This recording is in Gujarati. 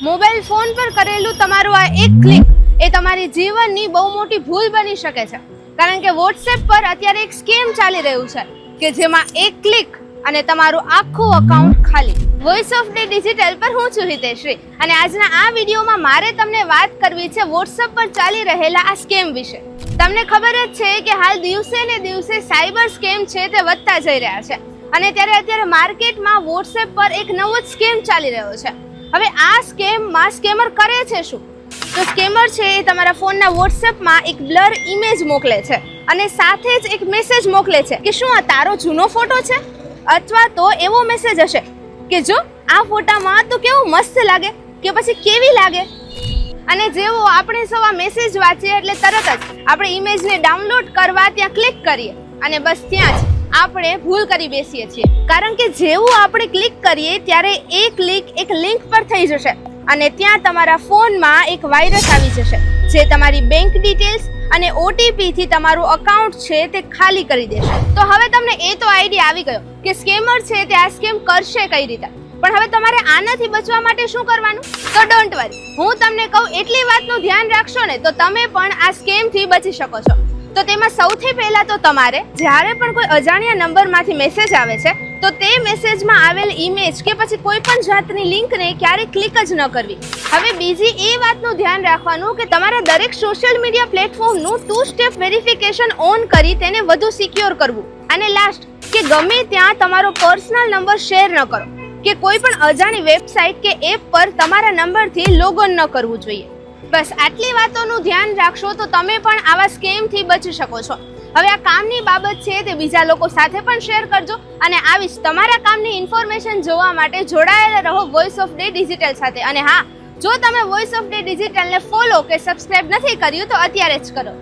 મોબાઈલ ફોન પર કરેલું તમારું આ એક ક્લિક એ તમારી જીવનની બહુ મોટી ભૂલ બની શકે છે, કારણ કે વોટ્સએપ પર અત્યારે એક સ્કેમ ચાલી રહ્યું છે કે જેમાં એક ક્લિક અને તમારું આખું અકાઉન્ટ ખાલી. વોઇસ ઓફ ડે ડિજિટલ પર હું છું હિતેશ્રી અને આજના આ વિડીયોમાં મારે તમને વાત કરવી છે વોટ્સએપ પર ચાલી રહેલા આ સ્કેમ વિશે. તમને ખબર જ છે કે હાલ દિવસે ને દિવસે સાયબર સ્કેમ છે તે વધતા જઈ રહ્યા છે અને અત્યારે માર્કેટમાં વોટ્સએપ પર એક નવો જ સ્કેમ ચાલી રહ્યો છે. હવે આ સ્કેમમાં સ્કેમર કરે છે શું? તો સ્કેમર છે એ તમારા ફોનના વોટ્સએપમાં એક બ્લર ઇમેજ મોકલે છે અને સાથે જ એક મેસેજ મોકલે છે કે શું આ તારો જૂનો ફોટો છે, અથવા તો એવો મેસેજ હશે કે જો આ ફોટામાં તો કેવું મસ્ત લાગે કે પછી કેવી લાગે. અને જેવો આપણે સૌ આ મેસેજ વાંચીએ એટલે તરત જ આપણે ઇમેજને ડાઉનલોડ કરવા ત્યાં ક્લિક કરીએ અને બસ ત્યાં જ આપણે ભૂલ કરી બેસીએ છીએ, કારણ કે જેવું આપણે ક્લિક કરીએ ત્યારે એ ક્લિક એક લિંક પર થઈ જશે અને ત્યાં તમારા ફોનમાં એક વાયરસ આવી જશે જે તમારી બેંક ડિટેલ્સ અને OTP થી તમારું અકાઉન્ટ છે તે ખાલી કરી દેશે. તો હવે તમને એ તો આઈડિયા આવી ગયો કે સ્કેમર છે તે આ સ્કેમ કરશે કઈ રીતે. પણ હવે તમારે આનાથી બચવા માટે શું કરવાનું? તો ડોન્ટ વરી, હું તમને કહું એટલી વાતનું ધ્યાન રાખશો ને તો તમે પણ આ સ્કેમથી બચી શકો છો. તો તેમાં સૌથી પહેલા તો તમારે જ્યારે પણ કોઈ અજાણ્યા નંબરમાંથી મેસેજ આવે છે તો તે મેસેજમાં આવેલ ઇમેજ કે પછી કોઈ પણ જાતની લિંકને ક્યારેય ક્લિક જ ન કરવી. હવે બીજી એ વાતનું ધ્યાન રાખવાનું કે તમારા દરેક સોશિયલ મીડિયા પ્લેટફોર્મનું 2 સ્ટેપ વેરિફિકેશન ઓન કરી તેને વધુ સિક્યોર કરવું. અને લાસ્ટ કે ગમે ત્યાં તમારો પર્સનલ નંબર શેર ન કરો કે કોઈ પણ અજાણી વેબસાઇટ કે એપ પર તમારા નંબરથી લોગિન ન કરવું જોઈએ. બસ આટલી વાતોનું ધ્યાન રાખશો તો તમે પણ આવા સ્કેમથી બચી શકો છો. હવે આ કામની બાબત છે તે બીજા લોકો સાથે પણ શેર કરજો અને આવી જ તમારા કામની ઇન્ફોર્મેશન જોવા માટે જોડાયેલા રહો વોઇસ ઓફ ડે ડિજિટલ સાથે. અને હા, જો તમે વોઇસ ઓફ ડે ડિજિટલને ફોલો કે સબસ્ક્રાઇબ નથી કર્યું તો અત્યારે જ કરો.